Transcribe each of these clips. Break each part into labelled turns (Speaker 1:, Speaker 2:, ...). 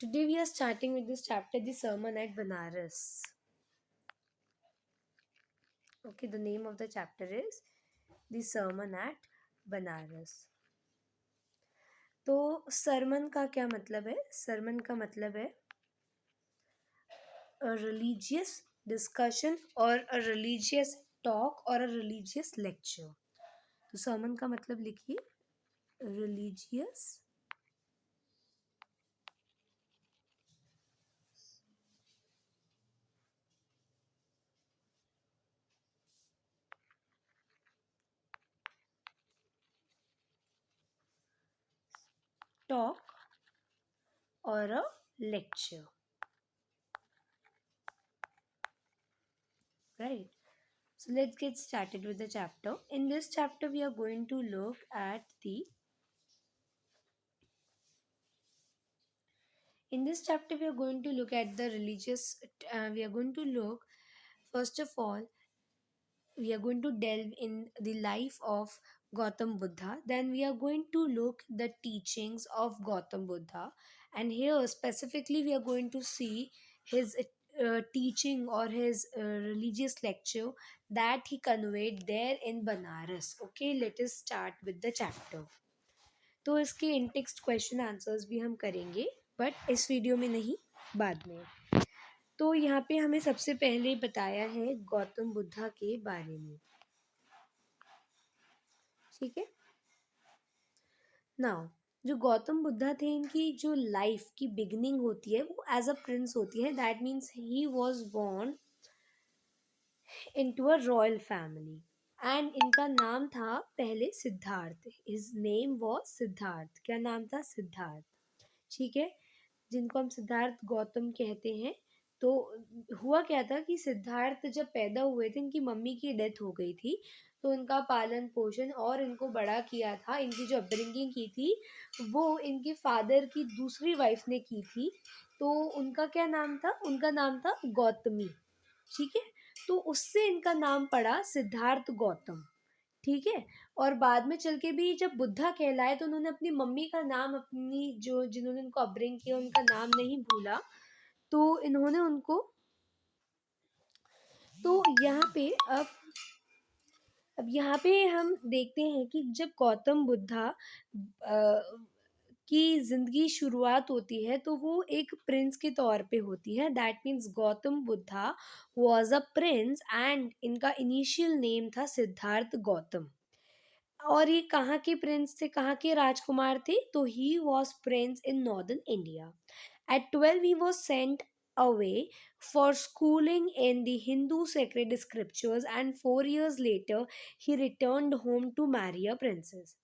Speaker 1: Today we are starting with this chapter, the Sermon at Banaras. Okay, the name of the chapter is the Sermon at Banaras. तो सरमन का क्या मतलब है? सरमन का मतलब है a religious discussion or a religious talk or a religious lecture. तो सरमन का मतलब लिखिए religious talk or a lecture, right? So let's get started with the chapter. In this chapter we are going to look at the In this chapter, we are going to look at the religious. We are going to look, first of all, we are going to delve in the life of Gautam Buddha. Then we are going to look the teachings of Gautam Buddha, and here specifically we are going to see his teaching or his religious lecture that he conveyed there in Banaras. Okay, let us start with the chapter. तो इसके इन text question answers भी हम करेंगे, but इस video में नहीं, बाद में. तो यहाँ पे हमें सबसे पहले बताया है गौतम बुद्धा के बारे में. ठीक है. नाउ जो गौतम बुद्धा थे, इनकी जो लाइफ की बिगनिंग होती है वो एज अ प्रिंस होती है. That means he was born into a royal family and इनका नाम था पहले Siddharth. His name was Siddharth. क्या नाम था? सिद्धार्थ. ठीक है. जिनको हम सिद्धार्थ गौतम कहते हैं. तो हुआ क्या था कि सिद्धार्थ जब पैदा हुए थे, इनकी मम्मी की डेथ हो गई थी. तो इनका पालन पोषण और इनको बड़ा किया था, इनकी जो अपब्रिंगिंग की थी वो इनके फादर की दूसरी वाइफ ने की थी. तो उनका क्या नाम था? उनका नाम था गौतमी. ठीक है. तो उससे इनका नाम पड़ा सिद्धार्थ गौतम. ठीक है. और बाद में चल के भी जब बुद्धा कहलाए तो उन्होंने अपनी मम्मी का नाम, अपनी जो जिन्होंने उनको अपब्रिंग किया उनका नाम नहीं भूला. तो इन्होंने उनको, तो यहाँ पे अब यहाँ पे हम देखते हैं कि जब गौतम बुद्धा की जिंदगी शुरुआत होती है तो वो एक प्रिंस के तौर पे होती है. That means Gautam Buddha was a prince and इनका इनिशियल नेम था सिद्धार्थ गौतम. और ये कहाँ के प्रिंस थे, कहाँ के राजकुमार थे? तो he was prince in northern India. At 12 he was sent away for schooling in the Hindu sacred scriptures, and 4 years later he returned home to marry a princess.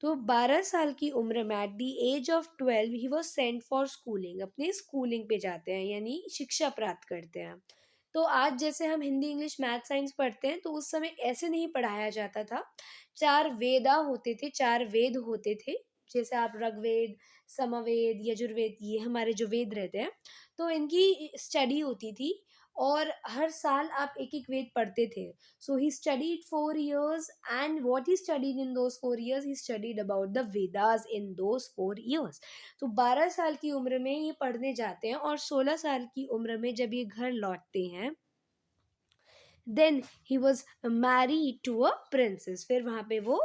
Speaker 1: तो 12 साल की उम्र में at the age of 12 he was sent for schooling. अपने schooling पे जाते हैं, यानी शिक्षा प्राप्त करते हैं. तो आज जैसे हम हिंदी इंग्लिश मैथ साइंस पढ़ते हैं, तो उस समय ऐसे नहीं पढ़ाया जाता था. 4 वेदा होते थे, 4 वेद होते थे. जैसे आप ऋग्वेद, समवेद, यजुर्वेद, ये हमारे जो वेद रहते हैं, तो इनकी स्टडी होती थी. और हर साल आप एक एक वेद पढ़ते थे. So he studied 4 years, and what he studied in those 4 years, he studied about the Vedas in those 4 years. तो 12 साल की उम्र में ये पढ़ने जाते हैं और 16 साल की उम्र में जब ये घर लौटते हैं, then he was married to a princess. फिर वहाँ पे वो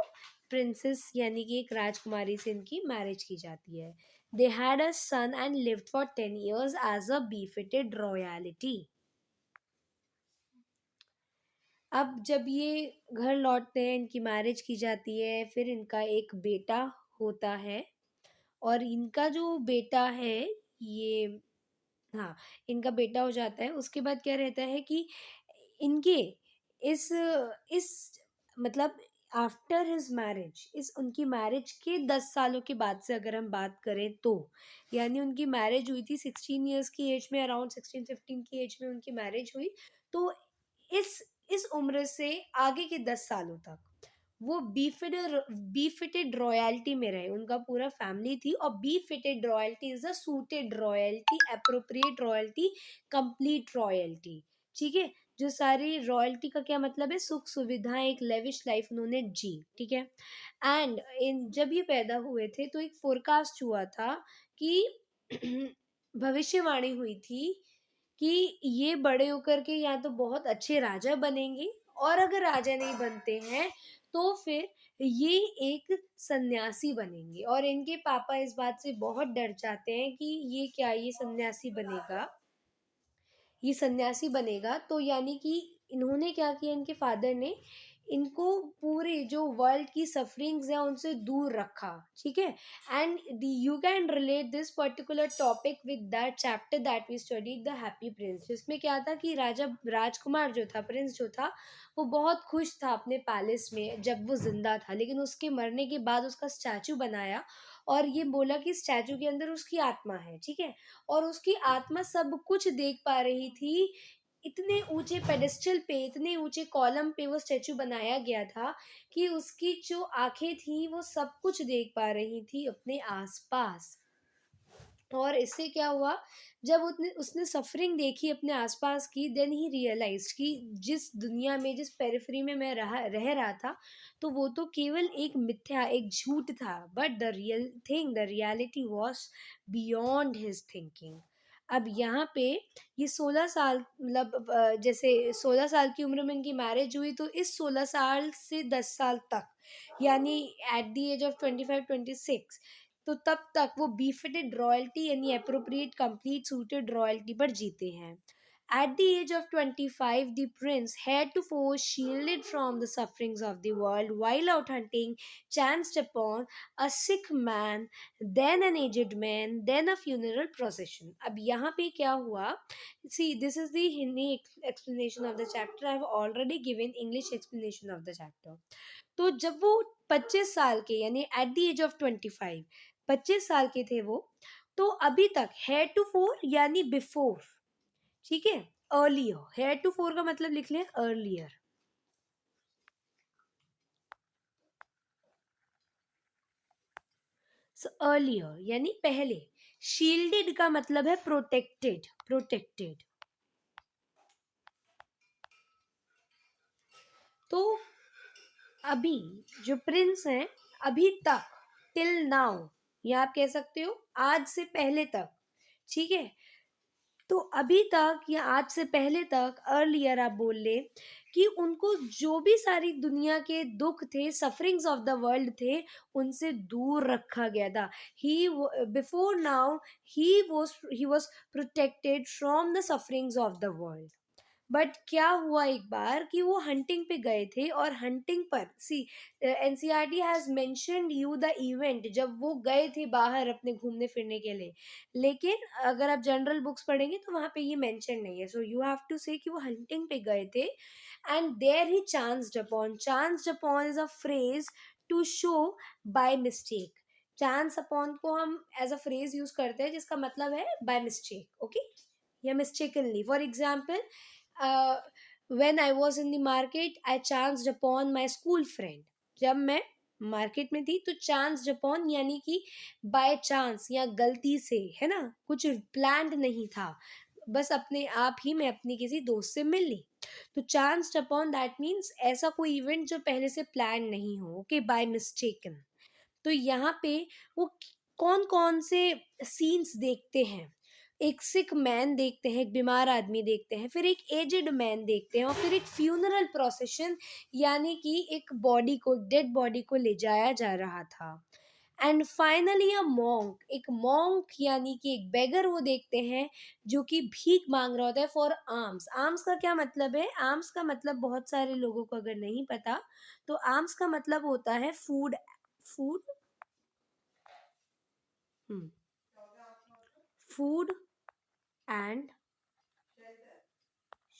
Speaker 1: प्रिंसेस यानी कि एक राजकुमारी से इनकी मैरिज की जाती है. They had a son and lived for 10 years as a befitted royalty. अब जब ये घर लौटते हैं, इनकी मैरिज की जाती है, फिर इनका एक बेटा होता है. और इनका जो बेटा है, ये, हाँ, इनका बेटा हो जाता है. उसके बाद क्या रहता है कि इनके इस इस मतलब आफ्टर हिज मैरिज, इस उनकी मैरिज के 10 सालों के बाद से अगर हम बात करें तो, यानी उनकी मैरिज हुई थी 16 years की एज में, अराउंड 16-15 की एज में उनकी मैरिज हुई. तो इस उम्र से आगे के 10 सालों तक वो बी फिटेड रॉयल्टी में रहे. उनका पूरा फैमिली थी. और B fitted royalty is a suited royalty, appropriate royalty, complete royalty. ठीक है. जो सारी रॉयल्टी का क्या मतलब है? सुख सुविधाएं, एक लेविश लाइफ उन्होंने जी. ठीक है. एंड जब ये पैदा हुए थे तो एक फोरकास्ट हुआ था कि भविष्यवाणी हुई थी कि ये बड़े होकर के या तो बहुत अच्छे राजा बनेंगे, और अगर राजा नहीं बनते हैं तो फिर ये एक सन्यासी बनेंगे। और इनके पापा इस बात से बहुत डर जाते हैं कि ये सन्यासी बनेगा, ये सन्यासी बनेगा। तो यानी कि इन्होंने क्या किया, इनके फादर ने इनको पूरे जो वर्ल्ड की सफरिंग्स है उनसे दूर रखा, ठीक है। And you can relate this particular topic with that chapter that we studied the happy prince, जिसमें क्या था कि राजा राजकुमार जो था, प्रिंस जो था, वो बहुत खुश था अपने पैलेस में जब वो जिंदा था, लेकिन उसके मरने के बाद उसका स्टैचू बनाया और ये बोला कि स्टैचू के अंदर उसकी आत्मा है, ठीक है। और उसकी आत्मा सब कुछ देख पा रही थी। इतने ऊंचे पेडेस्टल पे, इतने ऊंचे कॉलम पे वो स्टैचू बनाया गया था कि उसकी जो आंखें थी वो सब कुछ देख पा रही थी अपने आसपास। और इससे क्या हुआ, जब उसने उसने सफरिंग देखी अपने आसपास की, देन ही रियलाइज कि जिस दुनिया में, जिस पेरिफेरी में मैं रह रहा था, तो वो तो केवल एक मिथ्या, एक झूठ था, but the real thing, the reality was beyond his thinking. अब यहाँ पे ये 16 साल, मतलब जैसे 16 साल की उम्र में इनकी मैरिज हुई, तो इस 16 साल से 10 साल तक, यानी एट द एज ऑफ 25-26, तो तब तक वो बीफिटेड रॉयल्टी यानी अप्रोप्रिएट कंप्लीट सूटेड रॉयल्टी पर जीते हैं। At the age of 25, the prince, heretofore shielded from the sufferings of the world, while out hunting, chanced upon a sick man, then an aged man, then a funeral procession. अब यहाँ पे क्या हुआ? See, this is the Hindi explanation of the chapter. I have already given English explanation of the chapter. तो जब वो 25 साल के, यानी एट द एज ऑफ 25, 25 साल के थे वो, तो अभी तक हेयर टू फोर यानी बिफोर, ठीक है, अर्लियर, हेयर टू फोर का मतलब लिख लें अर्लियर। सो अर्लियर यानी पहले, शील्डेड का मतलब है प्रोटेक्टेड, प्रोटेक्टेड। तो अभी जो प्रिंस हैं, अभी तक, टिल नाउ, या आप कह सकते हो आज से पहले तक, ठीक है। तो अभी तक या आज से पहले तक, अर्लियर आप बोल ले, कि उनको जो भी सारी दुनिया के दुख थे, सफरिंग्स ऑफ द वर्ल्ड थे, उनसे दूर रखा गया था। He before now he was protected from the sufferings of the world. But क्या हुआ एक बार कि वो हंटिंग पे गए थे, और हंटिंग पर, see, NCERT has mentioned you the event जब वो गए थे बाहर अपने घूमने फिरने के लिए, लेकिन अगर आप जनरल बुक्स पढ़ेंगे तो वहां पे ये मेंशन नहीं है। सो यू हैव टू से कि वो हंटिंग पे गए थे, and there he chanced upon is a phrase to show by mistake. Chance upon को हम एज अ फ्रेज यूज करते हैं जिसका मतलब है बाय मिस्टेक, ओके, या mistakenly. For example, when I was in the market, I chanced upon my school friend. जब मैं मार्केट में थी तो चांस अपॉन यानी कि बाय चांस या गलती से, है ना, कुछ प्लान्ड नहीं था, बस अपने आप ही मैं अपनी किसी दोस्त से मिल ली। तो चांस अपॉन दैट मीन्स ऐसा कोई इवेंट जो पहले से प्लान नहीं हो, ओके, बाय मिस्टेकन। तो यहाँ पे वो कौन कौन से सीन्स देखते हैं, एक सिक मैन देखते हैं, एक बीमार आदमी देखते हैं, फिर एक एजेड मैन देखते हैं, और फिर एक फ्यूनरल प्रोसेशन, यानी कि एक बॉडी को, डेड बॉडी को ले जाया जा रहा था। एंड फाइनली अ मॉन्क, एक मॉन्क यानी कि एक बेगर वो देखते हैं जो कि भीख मांग रहा होता है फॉर आर्म्स। आर्म्स का क्या मतलब है? आर्म्स का मतलब बहुत सारे लोगों को अगर नहीं पता, तो आर्म्स का मतलब होता है food, food, food and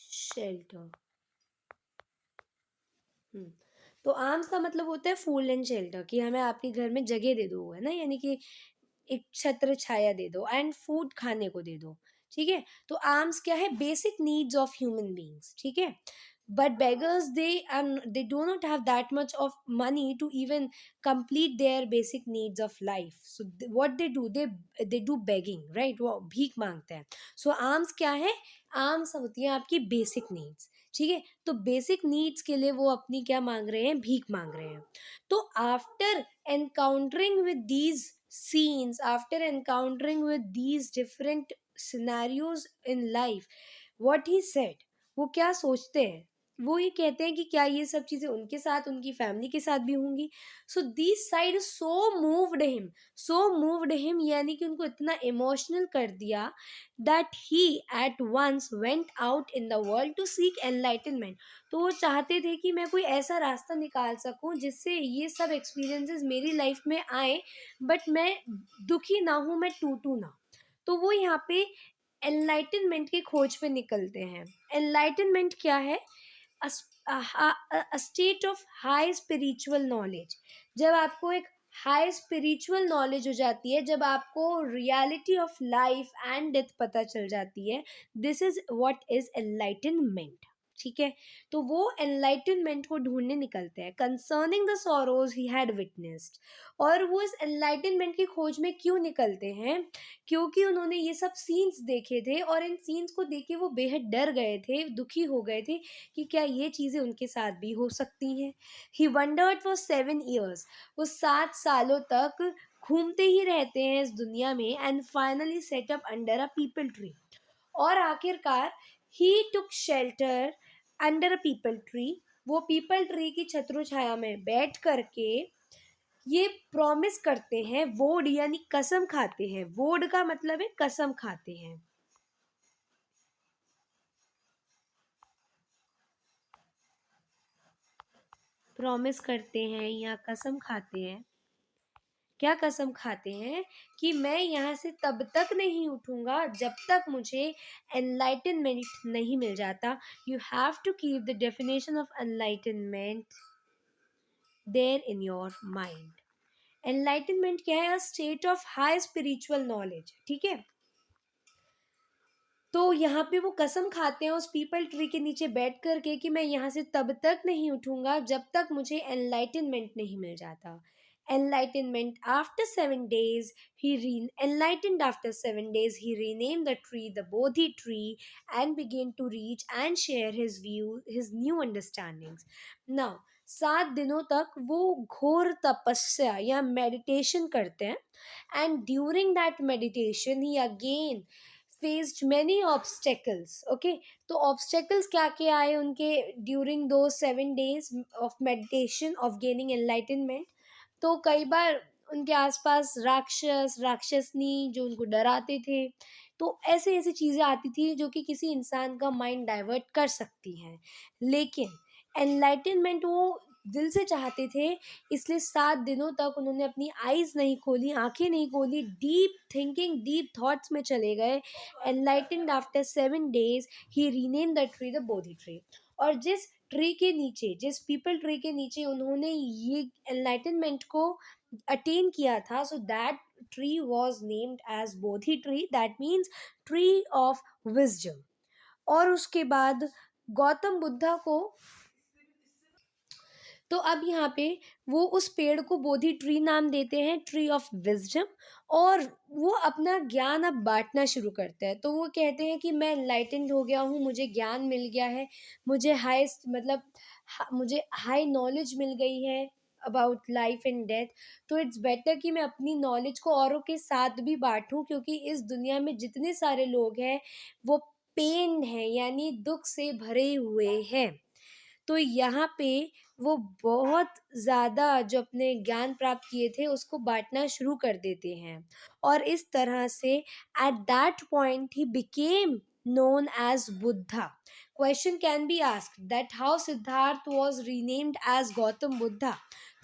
Speaker 1: shelter. हम्म, तो आर्म्स का मतलब होता है फूड एंड शेल्टर, कि हमें आपके घर में जगह दे दो, है ना, यानी कि एक छत्र छाया दे दो, एंड फूड खाने को दे दो, ठीक है। तो आर्म्स क्या है? Basic needs of human beings, ठीक है। But beggars, they do not have that much of money to even complete their basic needs of life. So what they do, they do begging, right? वो भीख मांगते हैं। सो arms क्या है? Arms होती है आपकी बेसिक नीड्स, ठीक है। तो बेसिक नीड्स के लिए वो अपनी क्या मांग रहे हैं? भीख मांग रहे हैं। तो after encountering with these scenes, after encountering with these different scenarios in life, what he said, वो क्या सोचते हैं, वो ये कहते हैं कि क्या ये सब चीज़ें उनके साथ, उनकी फैमिली के साथ भी होंगी. So this sight so moved him, यानी कि उनको इतना इमोशनल कर दिया that he at once went out in the world to seek enlightenment. तो वो चाहते थे कि मैं कोई ऐसा रास्ता निकाल सकूं जिससे ये सब एक्सपीरियंसेस मेरी लाइफ में आए, बट मैं दुखी ना हूं, मैं टूटू ना. तो वो यहाँ पे एनलाइटनमेंट की खोज पे निकलते हैं. एनलाइटनमेंट क्या है? State of high spiritual knowledge. जब आपको एक हाई स्पिरिचुअल नॉलेज हो जाती है, जब आपको reality of life and death पता चल जाती है, this is what is enlightenment. ठीक है. तो वो एनलाइटनमेंट को ढूंढने निकलते हैं concerning the sorrows he had witnessed. और वो इस एनलाइटनमेंट की खोज में क्यों निकलते हैं? क्योंकि उन्होंने ये सब सीन्स देखे थे, और इन सीन्स को देख के वो बेहद डर गए थे, दुखी हो गए थे कि क्या ये चीज़ें उनके साथ भी हो सकती हैं. ही वंडर्ड फॉर 7 years. वो 7 सालों तक घूमते ही रहते हैं इस दुनिया में, and finally set up under a peepal tree. और आखिरकार he took shelter under a peepal tree. वो पीपल ट्री की छत्र छाया में बैठ करके ये प्रॉमिस करते हैं, वोड यानी कसम खाते हैं, वोड का मतलब है कसम खाते हैं. प्रॉमिस करते हैं या कसम खाते हैं. क्या कसम खाते हैं? कि मैं यहाँ से तब तक नहीं उठूंगा जब तक मुझे एनलाइटनमेंट नहीं मिल जाता. You have to keep the definition of enlightenment there in your mind. Enlightenment क्या है? A state of high spiritual knowledge. ठीक है. तो यहाँ पे वो कसम खाते हैं उस पीपल ट्री के नीचे बैठ कर के कि मैं यहाँ से तब तक नहीं उठूंगा जब तक मुझे एनलाइटनमेंट नहीं मिल जाता. Enlightenment after 7 days, enlightened after 7 days, he renamed the tree the Bodhi tree and began to reach and share his view, his new understandings. Now, 7 दिनों तक वो घोर तपस्या या मेडिटेशन करते हैं. And during that meditation he again faced many obstacles. Okay. तो obstacles क्या क्या आए उनके during those 7 days of meditation of gaining enlightenment? तो कई बार उनके आसपास राक्षस राक्षसनी जो उनको डराते थे. तो ऐसे ऐसी चीजें आती थी जो कि किसी इंसान का माइंड डाइवर्ट कर सकती हैं. लेकिन एनलाइटनमेंट वो दिल से चाहते थे, इसलिए 7 दिनों तक उन्होंने अपनी आईज नहीं खोली, आंखें नहीं खोली, डीप थिंकिंग डीप थॉट्स में चले गए. Enlightened after 7 days he rename the tree the Bodhi tree. और जिस ट्री के नीचे, जिस पीपल ट्री के नीचे उन्होंने ये एनलाइटनमेंट को अटेन किया था, so that tree was named as Bodhi tree. That means tree of wisdom. और उसके बाद गौतम बुद्धा को, तो अब यहाँ पे वो उस पेड़ को बोधि ट्री नाम देते हैं, ट्री ऑफ विजडम. और वो अपना ज्ञान अब बांटना शुरू करते हैं. तो वो कहते हैं कि मैं एनलाइटेंड हो गया हूँ, मुझे ज्ञान मिल गया है, मुझे मुझे हाई नॉलेज मिल गई है अबाउट लाइफ एंड डेथ. तो इट्स बेटर कि मैं अपनी नॉलेज को औरों के साथ भी बांटूं, क्योंकि इस दुनिया में जितने सारे लोग हैं वो पेन है यानी दुख से भरे हुए हैं. तो यहाँ पे वो बहुत ज़्यादा जो अपने ज्ञान प्राप्त किए थे उसको बांटना शुरू कर देते हैं. और इस तरह से at that point he became known as Buddha. Question can be asked that how Siddharth was renamed as Gautam Buddha.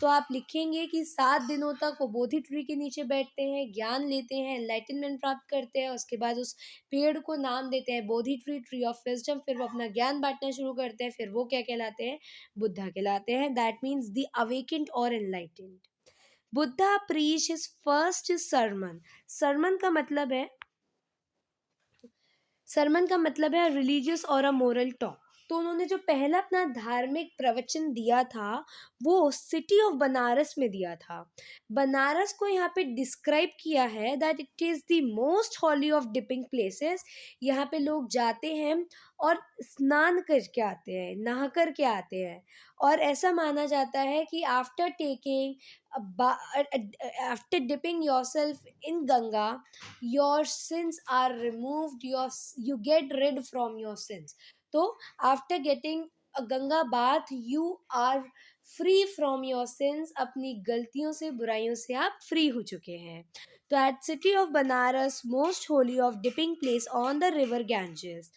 Speaker 1: तो आप लिखेंगे कि 7 दिनों तक वो बोधि ट्री के नीचे बैठते हैं, ज्ञान लेते हैं, एनलाइटनमेंट प्राप्त करते हैं, उसके बाद उस पेड़ को नाम देते हैं बोधि ट्री, ट्री ऑफ विजडम. फिर वो अपना ज्ञान बांटना शुरू करते हैं, फिर वो क्या कहलाते हैं? बुद्धा कहलाते हैं. दैट मीन्स द अवेकेंड और enlightened. Buddha preach his first sermon. Sermon का मतलब है रिलीजियस और अ मोरल टॉक. तो उन्होंने जो पहला अपना धार्मिक प्रवचन दिया था वो सिटी ऑफ बनारस में दिया था। बनारस को यहाँ पे डिस्क्राइब किया है that it is the most holy of dipping places. यहाँ पे लोग जाते हैं और स्नान करके आते हैं, नहा करके आते हैं। और ऐसा माना जाता है कि after taking after dipping yourself in Ganga, your sins are removed, you get rid from your sins. So after getting a Ganga bath, you are free from your sins, अपनी गलतियों से बुराइयों से आप फ्री हो चुके हैं। तो at city of Banaras most holy of dipping place on the river Ganges,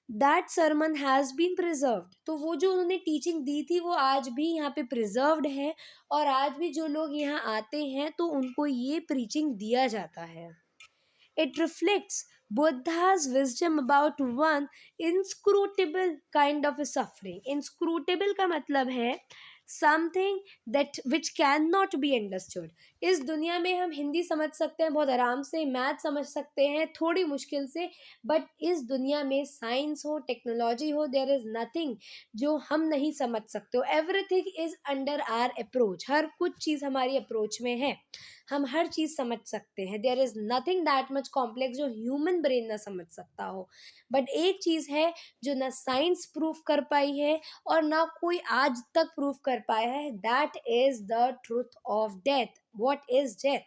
Speaker 1: that sermon has been preserved. तो वो जो उन्होंने टीचिंग दी थी वो आज भी यहाँ पे प्रिजर्व्ड है, और आज भी जो लोग यहाँ आते हैं तो उनको ये प्रीचिंग दिया जाता है। It reflects Buddha's wisdom about one inscrutable kind of a suffering. Inscrutable का मतलब है something that which cannot be understood. इस दुनिया में हम हिंदी समझ सकते हैं बहुत आराम से, मैथ समझ सकते हैं थोड़ी मुश्किल से, बट इस दुनिया में साइंस हो, टेक्नोलॉजी हो, देयर इज नथिंग जो हम नहीं समझ सकते हो। Everything is under our approach. हर कुछ चीज़ हमारी अप्रोच में है, हम हर चीज़ समझ सकते हैं। There is nothing that much complex जो ह्यूमन ब्रेन ना समझ सकता हो। बट एक चीज़ है जो ना साइंस प्रूफ कर पाई है और ना कोई आज तक प्रूफ कर पाया है, that is the truth of death. What is death?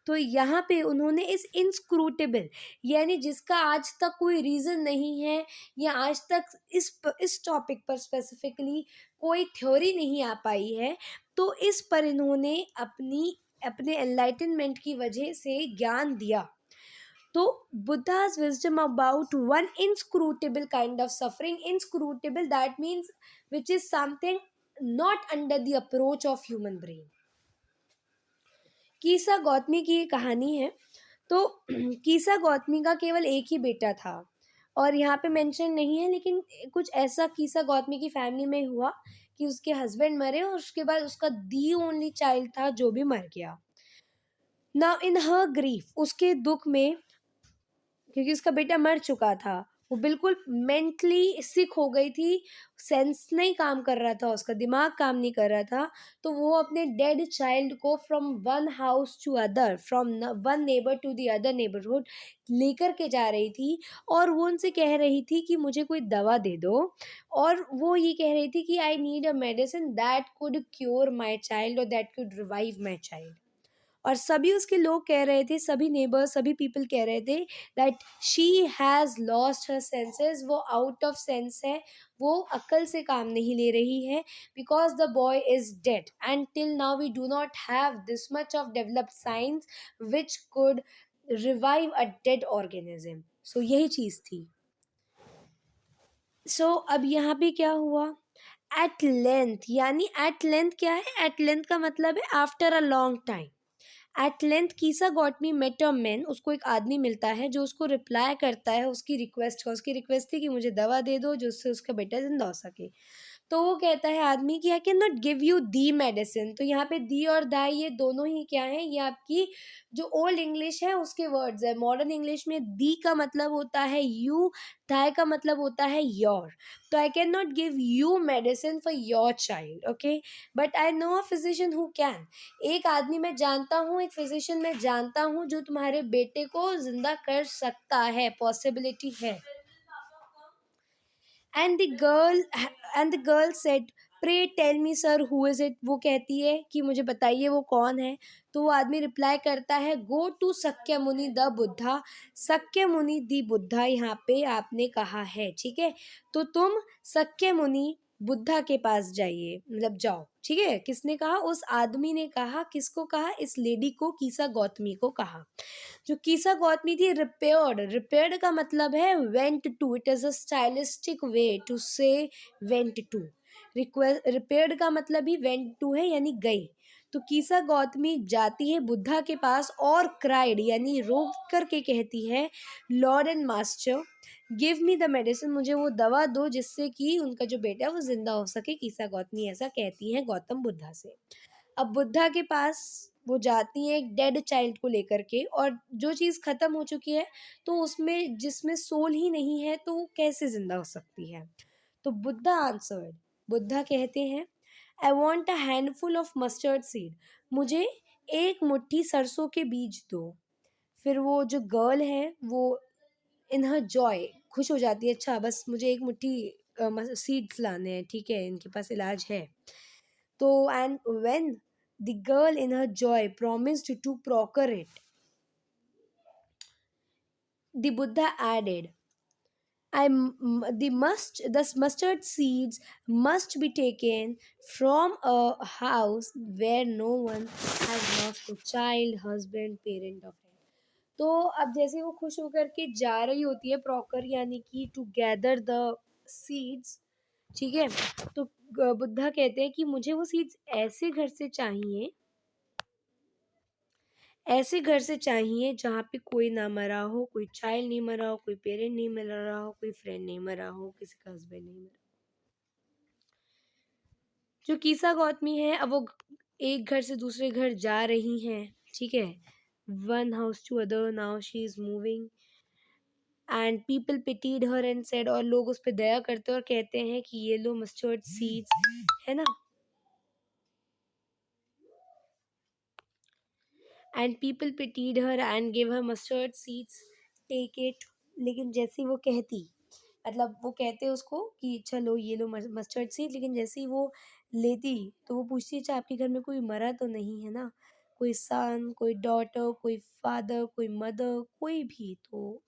Speaker 1: तो यहाँ पे उन्होंने इस इनस्क्रूटेबल, यानी जिसका आज तक कोई रीज़न नहीं है, या आज तक इस टॉपिक पर स्पेसिफिकली कोई थ्योरी नहीं आ पाई है, तो इस पर इन्होंने अपने एनलाइटनमेंट की वजह से ज्ञान दिया। तो बुद्धा's wisdom about one inscrutable kind of suffering, inscrutable that means which is something not under the approach of human brain। कीसा Gautami की ये कहानी है। तो कीसा गौतमी का केवल एक ही बेटा था, और यहाँ पे मेंशन नहीं है, लेकिन कुछ ऐसा कीसा गौतमी की फैमिली में हुआ कि उसके हस्बैंड मरे और उसके बाद उसका दी ओनली चाइल्ड था जो भी मर गया। नाउ इन हर ग्रीफ, उसके दुख में, क्योंकि उसका बेटा मर चुका था, वो बिल्कुल मेंटली सिक हो गई थी, सेंस नहीं काम कर रहा था, उसका दिमाग काम नहीं कर रहा था। तो वो अपने डेड चाइल्ड को from one house to other, from one neighbour to the other neighbourhood लेकर के जा रही थी, और वो उनसे कह रही थी कि मुझे कोई दवा दे दो, और वो ये कह रही थी कि I need a medicine that could cure my child और that could revive my child. और सभी उसके लोग कह रहे थे, सभी नेबर्स, सभी पीपल कह रहे थे that she has lost her senses, वो आउट ऑफ सेंस है, वो अक्ल से काम नहीं ले रही है, because the boy is dead and till now we do not have this much of developed science which could revive a dead organism. So यही चीज़ थी। सो अब यहाँ पे क्या हुआ, एट लेंथ, यानी एट लेंथ क्या है, एट लेंथ का मतलब है after a long time. At length Kisa Gotami met a man, उसको एक आदमी मिलता है जो उसको रिप्लाई करता है उसकी रिक्वेस्ट का। उसकी रिक्वेस्ट थी कि मुझे दवा दे दो जिससे उसका बेटा जिंदा हो सके। तो वो कहता है आदमी कि I can not give you the medicine. तो यहाँ पे दी और दाई ये दोनों ही क्या है, ये आपकी जो ओल्ड इंग्लिश है उसके वर्ड्स है। मॉडर्न इंग्लिश में दी का मतलब होता है यू, दाई का मतलब होता है योर। तो I can not give you medicine for your child, okay, but I know a physician who can. एक आदमी मैं जानता हूँ, एक फिजिशियन मैं जानता हूँ जो तुम्हारे बेटे को जिंदा कर सकता है, पॉसिबिलिटी है। And the girl said pray tell me sir who is it. वो कहती है कि मुझे बताइए वो कौन है। तो वो आदमी रिप्लाई करता है गो टू सक्य मुनि द बुद्धा। सक्य मुनि दी बुद्धा यहाँ पे आपने कहा है, ठीक है, तो तुम सक्य मुनि बुद्धा के पास जाइए, मतलब जाओ, ठीक है। किसने कहा, उस आदमी ने कहा। किसको कहा, इस लेडी को, कीसा गौतमी को कहा। जो कीसा गौतमी थी रिपेयर्ड, रिपेयर्ड का मतलब है went to, it is a stylistic way to say went to. Repaired का मतलब ही वेंट टू है, यानी गई। तो कीसा गौतमी जाती है बुद्धा के पास और क्राइड, यानी रो करके कहती है Lord and master give me the medicine, मुझे वो दवा दो जिससे कि उनका जो बेटा है वो जिंदा हो सके। कीसा गौतमी ऐसा कहती है गौतम बुद्धा से। अब बुद्धा के पास वो जाती है एक डेड चाइल्ड को लेकर के, और जो चीज़ ख़त्म हो चुकी है तो उसमें जिसमें सोल ही नहीं है तो वो कैसे ज़िंदा हो सकती है। तो बुद्धा आंसर्ड, बुद्धा कहते हैं, I want a handful of mustard seed, मुझे एक मुट्ठी सरसों के बीज दो। फिर वो जो गर्ल है वो इन हर जॉय खुश हो जाती है, अच्छा बस मुझे एक मुट्ठी सीड्स लाने हैं, ठीक है इनके पास इलाज है। तो and when the girl in her Joy promised to procure it, the Buddha added, the mustard seeds must be taken from a house where no one has lost a child, husband, parent or friend. तो अब जैसे वो खुश होकर के जा रही होती है प्रॉकर यानी कि टू गैदर द सीड्स, ठीक है, तो बुद्धा कहते हैं कि मुझे वो सीड्स ऐसे घर से चाहिए जहाँ पे कोई ना मरा हो, कोई चाइल्ड नहीं मरा हो, कोई पेरेंट नहीं मरा हो, कोई फ्रेंड नहीं मरा हो, किसी का हस्बैंड नहीं मरा। जो कीसा गौतमी है अब वो एक घर से दूसरे घर जा रही हैं, ठीक है, one house to other, now she is moving and people pitied her and said, और लोग उस पर दया करते और कहते हैं कि ये लो मस्टर्ड सीड्स, है ना, and people pitied her and give her mustard seeds, take it. लेकिन जैसे ही वो कहती, मतलब वो कहते उसको कि चलो ये लो मस्टर्ड सीड, लेकिन जैसे ही वो लेती तो वो पूछती, अच्छा आपके घर में कोई मरा तो नहीं है ना, कोई सन, कोई डॉटर, कोई फादर, कोई मदर, कोई भी, तो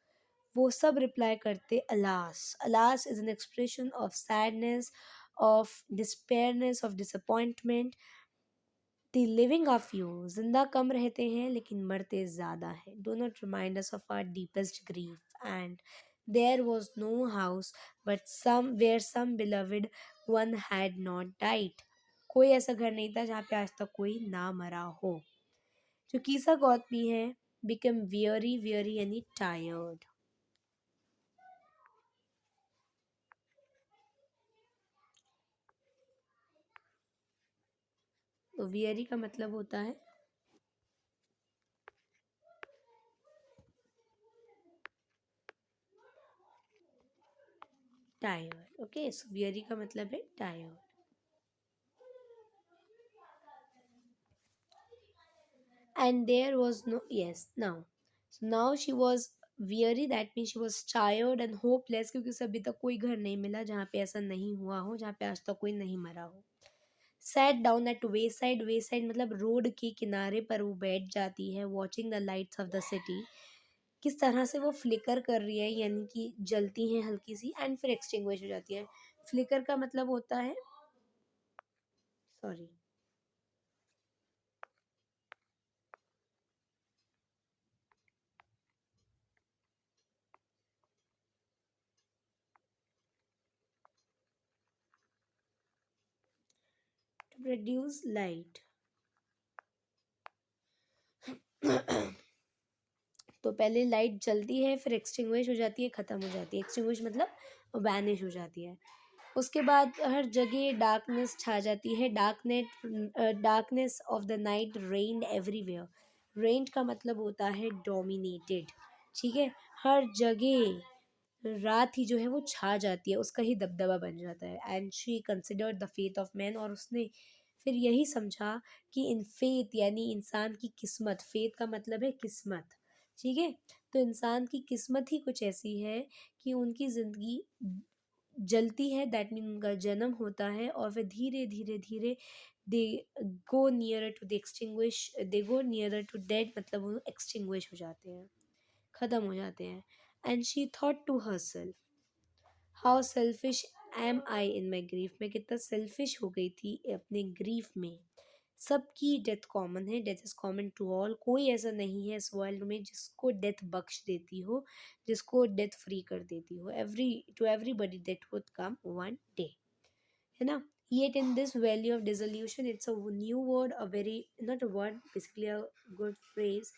Speaker 1: वो सब रिप्लाई करते alas. Alas is an expression of sadness, of despairness, of disappointment. The living of you, जिंदा कम रहते हैं लेकिन मरते ज़्यादा है, do not remind us of our deepest grief and there was no house but somewhere some beloved one had not died, कोई ऐसा घर नहीं था जहाँ पे आज तक कोई ना मरा हो। जो कीसा गौतमी है, बिकम वियरी, वियरी यानी टायर्ड। तो वियरी का मतलब होता है टायर्ड, ओके, सो वियरी का मतलब है tired. And there was no, yes, now, so now she was weary, that means she was tired and hopeless, क्योंकि उसे अभी तक कोई घर नहीं मिला जहाँ पे ऐसा नहीं हुआ हो, जहाँ पे आज तक कोई नहीं मरा हो। sat down at wayside, wayside मतलब रोड के किनारे पर वो बैठ जाती है, watching the lights of the city, किस तरह से वो फ्लिकर कर रही है यानी कि जलती हैं हल्की सी एंड फिर एक्सटिंग्विश हो जाती है। फ्लिकर का मतलब होता है, सॉरी, टू प्रोड्यूस लाइट। तो पहले लाइट जलती है फिर एक्सटिंग्विश हो जाती है, ख़त्म हो जाती है, एक्सटिंग्विश मतलब वैनिश हो जाती है। उसके बाद हर जगह डार्कनेस छा जाती है, darkness of the night reigned everywhere. Reigned का मतलब होता है डोमिनेटेड, ठीक है, हर जगह रात ही जो है वो छा जाती है, उसका ही दबदबा बन जाता है। And she considered the faith of man, और उसने फिर यही समझा कि इन फेथ यानी इंसान की किस्मत, फेथ का मतलब है किस्मत, ठीक है, तो इंसान की किस्मत ही कुछ ऐसी है कि उनकी ज़िंदगी जलती है, दैट मीन उनका जन्म होता है और फिर धीरे धीरे धीरे they go nearer to the extinguish, they go nearer to dead, मतलब वो एक्सटिंग्विश हो जाते हैं, ख़त्म हो जाते हैं। And she thought to herself, how selfish am I in my grief, मैं कितना सेल्फिश हो गई थी अपने ग्रीफ में। सबकी डेथ कॉमन है, death is common to all, कोई ऐसा नहीं है इस वर्ल्ड में जिसको डेथ बख्श देती हो, जिसको डेथ फ्री कर देती हो, every two everybody death would come one day, है ना। Yet in this valley of dissolution, it's a new word, a very, not a word, basically a good phrase,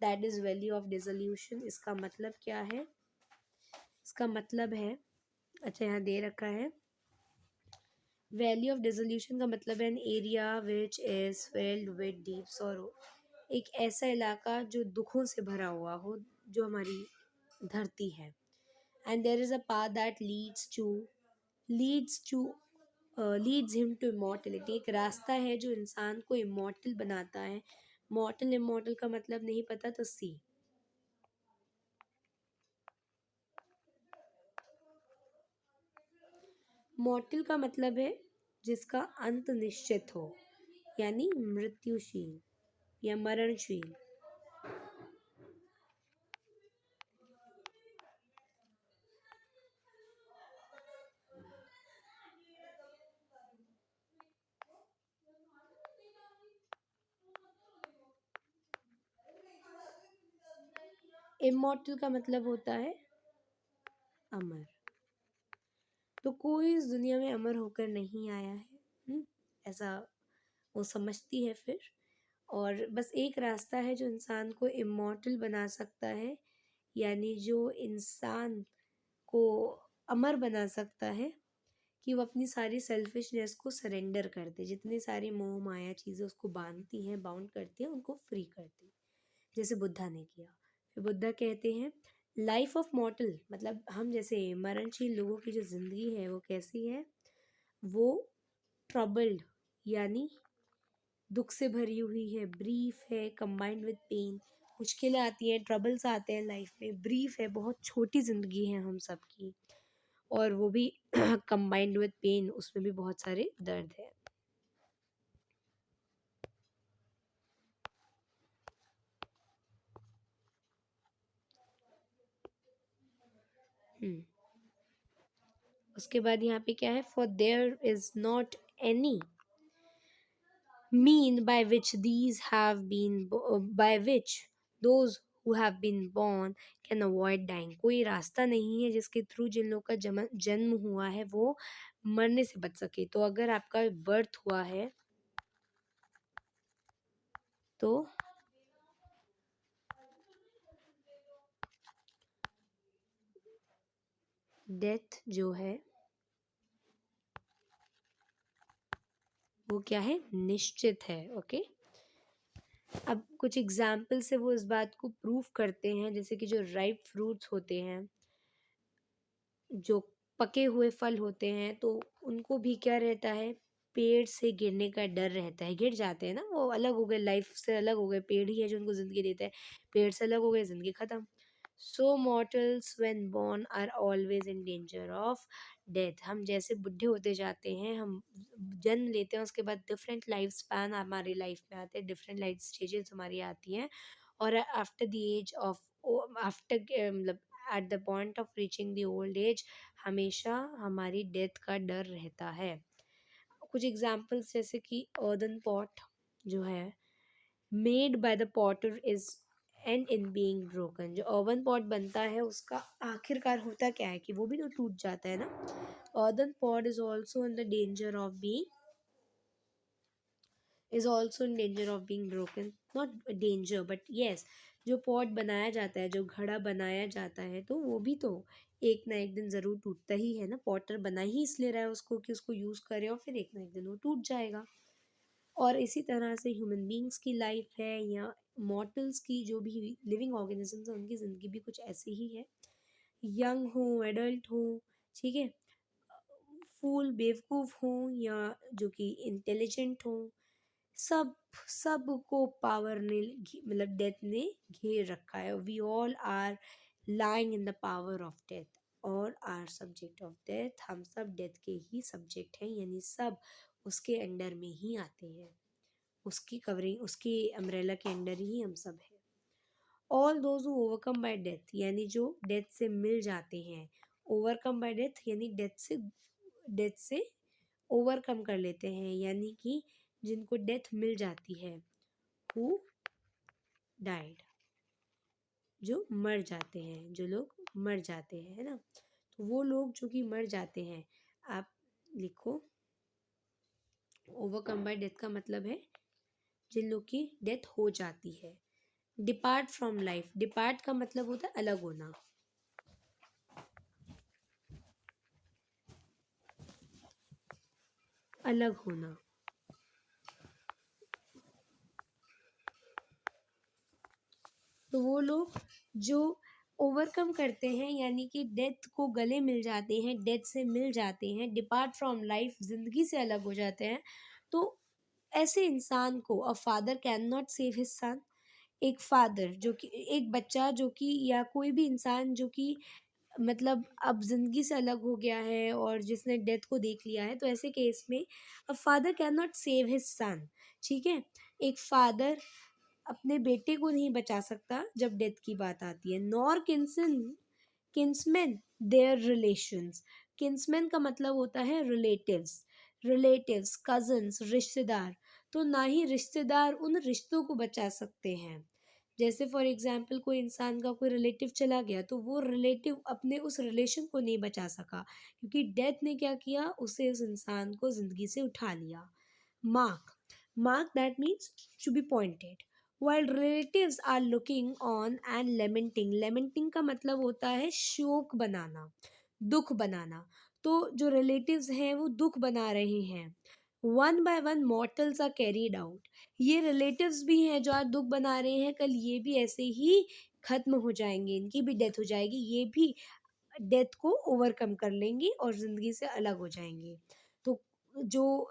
Speaker 1: that is valley of dissolution। इसका मतलब क्या है, इसका मतलब है, अच्छा यहाँ दे रखा है, वैली ऑफ डिसोल्यूशन का मतलब है an area which is filled with deep sorrow, एक ऐसा इलाका जो दुखों से भरा हुआ हो, जो हमारी धरती है। And there is a path that leads to leads him to immortality, एक रास्ता है जो इंसान को इमॉर्टल बनाता है। मॉर्टल इमॉर्टल का मतलब नहीं पता तो सी। मॉर्टल का मतलब है जिसका अंत निश्चित हो, यानी मृत्युशील या मरणशील। इमॉर्टल का मतलब होता है अमर। तो कोई इस दुनिया में अमर होकर नहीं आया है, ऐसा वो समझती है फिर। और बस एक रास्ता है जो इंसान को इमॉर्टल बना सकता है, यानी जो इंसान को अमर बना सकता है, कि वो अपनी सारी सेल्फिशनेस को सरेंडर कर दे। जितनी सारी मोह माया चीज़ें उसको बांधती हैं, बाउंड करती हैं, उनको फ्री कर दे, जैसे बुद्धा ने किया। फिर बुद्धा कहते हैं लाइफ ऑफ मॉर्टल, मतलब हम जैसे मरणशील लोगों की जो ज़िंदगी है वो कैसी है, वो ट्रबल्ड, यानी दुख से भरी हुई है, ब्रीफ है, कंबाइंड विद पेन। मुश्किलें आती हैं, ट्रबल्स आते हैं लाइफ में, ब्रीफ है, बहुत छोटी ज़िंदगी है हम सबकी, और वो भी कंबाइंड विद पेन, उसमें भी बहुत सारे दर्द है। हम्म उसके बाद यहाँ पे क्या है, for their is not any mean by which these have been by which those who have been born can avoid dying। कोई रास्ता नहीं है जिसके थ्रू जिन लोग का जन्म हुआ है वो मरने से बच सके। तो अगर आपका बर्थ हुआ है तो डेथ जो है वो क्या है, निश्चित है। ओके, अब कुछ एग्जाम्पल से वो इस बात को प्रूव करते हैं, जैसे कि जो राइप फ्रूट्स होते हैं, जो पके हुए फल होते हैं, तो उनको भी क्या रहता है, पेड़ से गिरने का डर रहता है। गिर जाते हैं ना, वो अलग हो गए, लाइफ से अलग हो गए, पेड़ ही है जो उनको ज़िंदगी देता है, पेड़ से अलग हो गए, ज़िंदगी ख़त्म। So mortals when born are always in danger of death. हम जैसे बुढ़े होते जाते हैं, हम जन्म लेते हैं, उसके बाद डिफरेंट लाइफ स्पैन हमारी लाइफ में आते हैं, डिफरेंट लाइफ स्टेजेस हमारी आती हैं, और after the age of after मतलब at the point of reaching the old age हमेशा हमारी डेथ का डर रहता है। कुछ एग्जाम्पल्स जैसे कि अर्दन पॉट जो है, made by the Potter is and in being broken. जो अर्बन पॉट बनता है उसका आखिरकार होता क्या है कि वो भी तो टूट जाता है ना। Earthen pot is also in the danger of being is also in danger of being broken, not danger but yes। जो पॉट बनाया जाता है, जो घड़ा बनाया जाता है, तो वो भी तो एक ना एक दिन ज़रूर टूटता ही है ना। पॉटर बना ही इसलिए रहा है उसको कि उसको यूज़ करे, और फिर एक ना एक दिन वो टूट जाएगा। और इसी तरह से ह्यूमन बींग्स की लाइफ है, या मॉर्टल्स की जो भी लिविंग ऑर्गेनिजम्स हैं उनकी ज़िंदगी भी कुछ ऐसी ही है। यंग हो, एडल्ट हो, ठीक है, फूल बेवकूफ़ हो या जो कि इंटेलिजेंट हो, सब सबको पावर ने मतलब डेथ ने घेर रखा है। We all are lying in the power of death और आर सब्जेक्ट ऑफ डेथ। हम सब डेथ के ही सब्जेक्ट हैं, यानी सब उसके अंडर में ही आते हैं, उसकी कवरिंग, उसकी अम्ब्रेला के अंडर ही हम सब हैं। All those who overcome bye death, यानी जो डेथ से मिल जाते हैं। ओवरकम बाय डेथ यानी डेथ से ओवरकम कर लेते हैं, यानी कि जिनको डेथ मिल जाती है, हु डाइड, जो मर जाते हैं, जो लोग मर जाते हैं, है ना। तो वो लोग जो कि मर जाते हैं, आप लिखो ओवरकम बाय डेथ का मतलब है जिन लोग की डेथ हो जाती है। डिपार्ट फ्रॉम लाइफ, डिपार्ट का मतलब होता है अलग होना, अलग होना। तो वो लोग जो ओवरकम करते हैं, यानी कि डेथ को गले मिल जाते हैं, डेथ से मिल जाते हैं, डिपार्ट फ्रॉम लाइफ, ज़िंदगी से अलग हो जाते हैं, तो ऐसे इंसान को a father can not save his son. एक फादर जो कि एक बच्चा जो कि या कोई भी इंसान जो कि मतलब अब ज़िंदगी से अलग हो गया है और जिसने डेथ को देख लिया है, तो ऐसे केस में a father can not save his son. ठीक है? एक फादर अपने बेटे को नहीं बचा सकता जब डेथ की बात आती है। Nor kinsman their relations. Kinsman का मतलब होता है रिलेटिव्स। रिलेटिव्स, कज़न्स, रिश्तेदार। तो ना ही रिश्तेदार उन रिश्तों को बचा सकते हैं। जैसे फॉर एग्ज़ाम्पल कोई इंसान का कोई रिलेटिव चला गया, तो वो रिलेटिव अपने उस रिलेशन को नहीं बचा सका, क्योंकि डेथ ने क्या किया, उसे उस इंसान को ज़िंदगी से उठा लिया। Mark. Mark, that means to be pointed. While relatives are looking on and lamenting. Lamenting का मतलब होता है शोक बनाना, दुख बनाना। तो जो रिलेटिव्स हैं वो दुख बना रहे हैं। One by one mortals are carried out. ये रिलेटिव्स भी हैं जो आज दुख बना रहे हैं, कल ये भी ऐसे ही खत्म हो जाएंगे, इनकी भी डेथ हो जाएगी, ये भी डेथ को ओवरकम कर लेंगी और ज़िंदगी से अलग हो जाएंगे। तो जो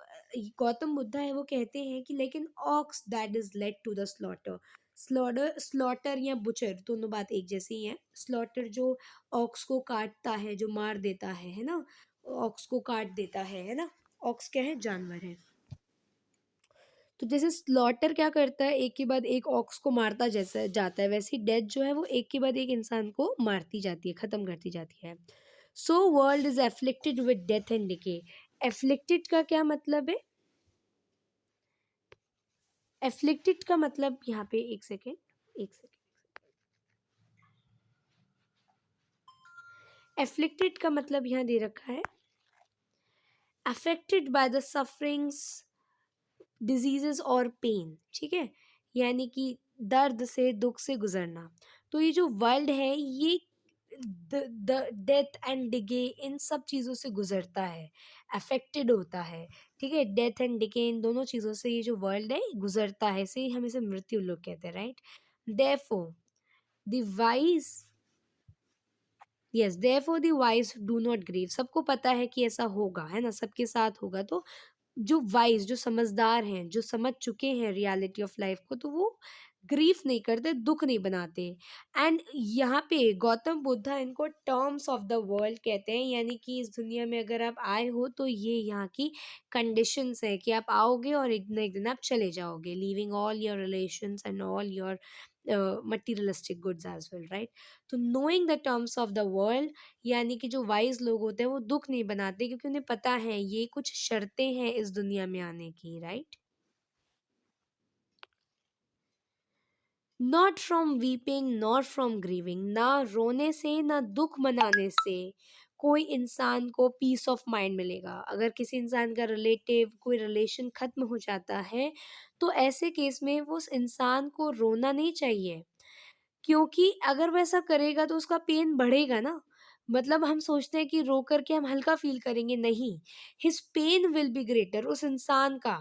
Speaker 1: गौतम बुद्धा है वो कहते हैं कि लेकिन ox that is led to the slaughter. Slaughter या बुचर दोनों बात एक जैसी ही है। स्लॉटर जो ऑक्स को काटता है, जो मार देता है ना, ऑक्स को काट देता है ना। ऑक्स क्या है? जानवर है। तो जैसे स्लॉटर क्या करता है, एक के बाद एक ऑक्स को मारता जैसा जाता है, वैसे ही डेथ जो है वो एक के बाद एक इंसान को मारती जाती है, खत्म करती जाती है। So world is afflicted with death and decay. Afflicted का क्या मतलब है? एफ्लिक्टेड का मतलब यहाँ पे एक सेकेंड। एफ्लिक्टेड का मतलब यहाँ दे रखा है affected by the sufferings, diseases और पेन। ठीक है? यानी कि दर्द से, दुख से गुजरना। तो ये जो वर्ल्ड है ये द डेथ एंड डिके इन सब चीज़ों से गुजरता है, अफेक्टेड होता है। ठीक है? डेथ एंड डिके इन दोनों चीज़ों से ये जो वर्ल्ड है गुजरता है, इसे हम इसे मृत्यु लोग कहते हैं, right? Therefore the wise yes, therefore the wise do not grieve. सबको पता है कि ऐसा होगा, है ना, सबके साथ होगा। तो जो वाइज, जो समझदार हैं, जो समझ चुके हैं रियलिटी ऑफ लाइफ को, तो वो ग्रीफ नहीं करते, दुख नहीं बनाते। एंड यहाँ पे गौतम बुद्धा इनको टर्म्स ऑफ द वर्ल्ड कहते हैं, यानी कि इस दुनिया में अगर आप आए हो तो ये यहाँ की कंडीशंस है कि आप आओगे और एक न एक दिन आप चले जाओगे, leaving all your relations and all your materialistic goods as well, right? तो knowing the terms of the world, यानी कि जो वाइज लोग होते हैं वो दुख नहीं बनाते, क्योंकि उन्हें पता है ये कुछ शर्तें हैं इस दुनिया में आने की, right? Not from weeping not from grieving. ना रोने से ना दुख मनाने से कोई इंसान को पीस ऑफ माइंड मिलेगा। अगर किसी इंसान का रिलेटिव, कोई रिलेशन खत्म हो जाता है, तो ऐसे केस में वो उस इंसान को रोना नहीं चाहिए, क्योंकि अगर वो ऐसा करेगा तो उसका पेन बढ़ेगा ना। मतलब हम सोचते हैं कि रो करके हम हल्का फील करेंगे, नहीं, his pain will be greater उस इंसान का।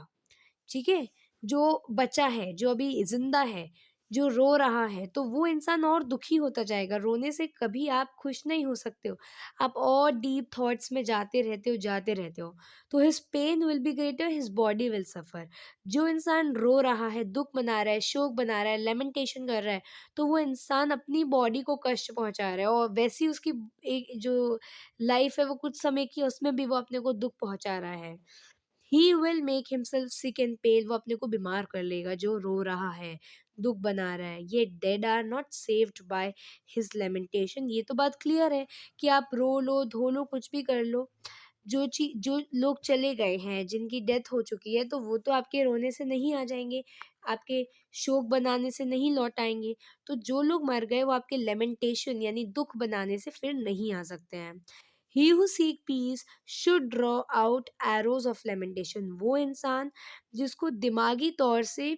Speaker 1: ठीक है? जो बचा है, जो अभी ज़िंदा है, जो रो रहा है, तो वो इंसान और दुखी होता जाएगा। रोने से कभी आप खुश नहीं हो सकते हो। आप और डीप थॉट्स में जाते रहते हो, जाते रहते हो। तो his pain will be greater, his body will suffer. जो इंसान रो रहा है, दुःख मना रहा है, शोक बना रहा है, लैमेंटेशन कर रहा है, तो वो इंसान अपनी बॉडी को कष्ट पहुँचा रहा है, और वैसी उसकी एक जो लाइफ़ है वो कुछ समय की है, उसमें भी वो अपने को दुःख पहुँचा रहा है। He will make himself sick and pale. वो अपने को बीमार कर लेगा जो रो रहा है, दुख बना रहा है। ये dead are not saved by his lamentation. ये तो बात क्लियर है कि आप रो लो, धो लो, कुछ भी कर लो। जो लोग चले गए हैं, जिनकी डेथ हो चुकी है, तो वो तो आपके रोने से नहीं आ जाएंगे, आपके शोक बनाने से नहीं लौट आएंगे। तो जो लोग मर गए वो आपके लेमेंटेशन यानी दुख बनाने से फिर नहीं आ सकते हैं। He who seek peace should draw out arrows of lamentation. वो इंसान जिसको दिमागी तौर से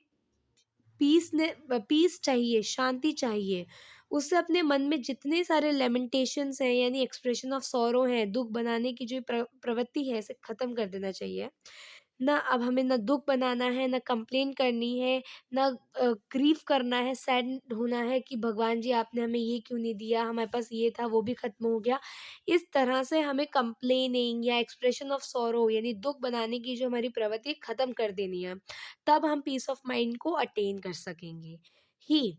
Speaker 1: पीस चाहिए, शांति चाहिए, उसे अपने मन में जितने सारे लेमेंटेशंस हैं यानी एक्सप्रेशन ऑफ सॉरो हैं, दुख बनाने की जो प्रवृत्ति है, इसे ख़त्म कर देना चाहिए। ना अब हमें ना दुःख बनाना है, ना कंप्लेन करनी है, ना ग्रीव करना है, सैड होना है कि भगवान जी आपने हमें ये क्यों नहीं दिया, हमारे पास ये था वो भी ख़त्म हो गया। इस तरह से हमें कंप्लेनिंग या एक्सप्रेशन ऑफ सॉरो यानी दुःख बनाने की जो हमारी प्रवृत्ति है ख़त्म कर देनी है। तब हम पीस ऑफ माइंड को अटेन कर सकेंगे। ही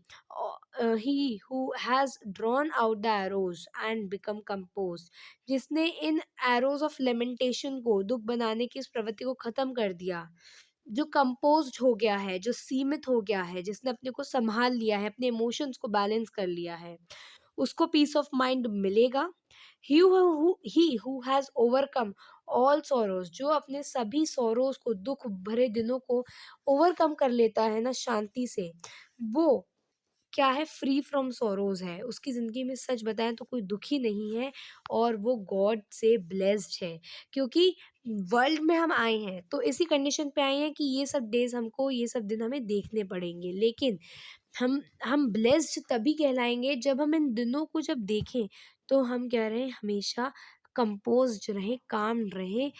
Speaker 1: he who has drawn out the arrows and become composed, जिसने इन एरोज ऑफ लेमेंटेशन को दुःख बनाने की इस प्रवृत्ति को खत्म कर दिया, जो कंपोज्ड हो गया है, जो सीमित हो गया है, जिसने अपने को संभाल लिया है, अपने इमोशंस को बैलेंस कर लिया है, उसको पीस ऑफ माइंड मिलेगा। He who has overcome all sorrows, जो अपने सभी सोरोज को, दुख भरे दिनों को ओवरकम कर लेता है ना शांति से, वो क्या है, फ्री फ्रॉम सॉरोज़ है। उसकी ज़िंदगी में सच बताएँ तो कोई दुखी नहीं है और वो गॉड से ब्लेस्ड है। क्योंकि वर्ल्ड में हम आए हैं तो इसी कंडीशन पे आए हैं कि ये सब डेज़ हमको, ये सब दिन हमें देखने पड़ेंगे। लेकिन हम ब्लेस्ड तभी कहलाएँगे जब हम इन दिनों को जब देखें तो हम क्या रहें, हमेशा कंपोज़्ड रहें, काम रहें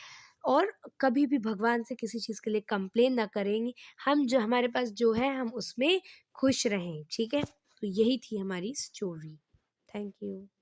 Speaker 1: और कभी भी भगवान से किसी चीज़ के लिए कंप्लेन ना करेंगे। हम जो हमारे पास जो है हम उसमें खुश रहें, ठीक है? तो यही थी हमारी स्टोरी। Thank you.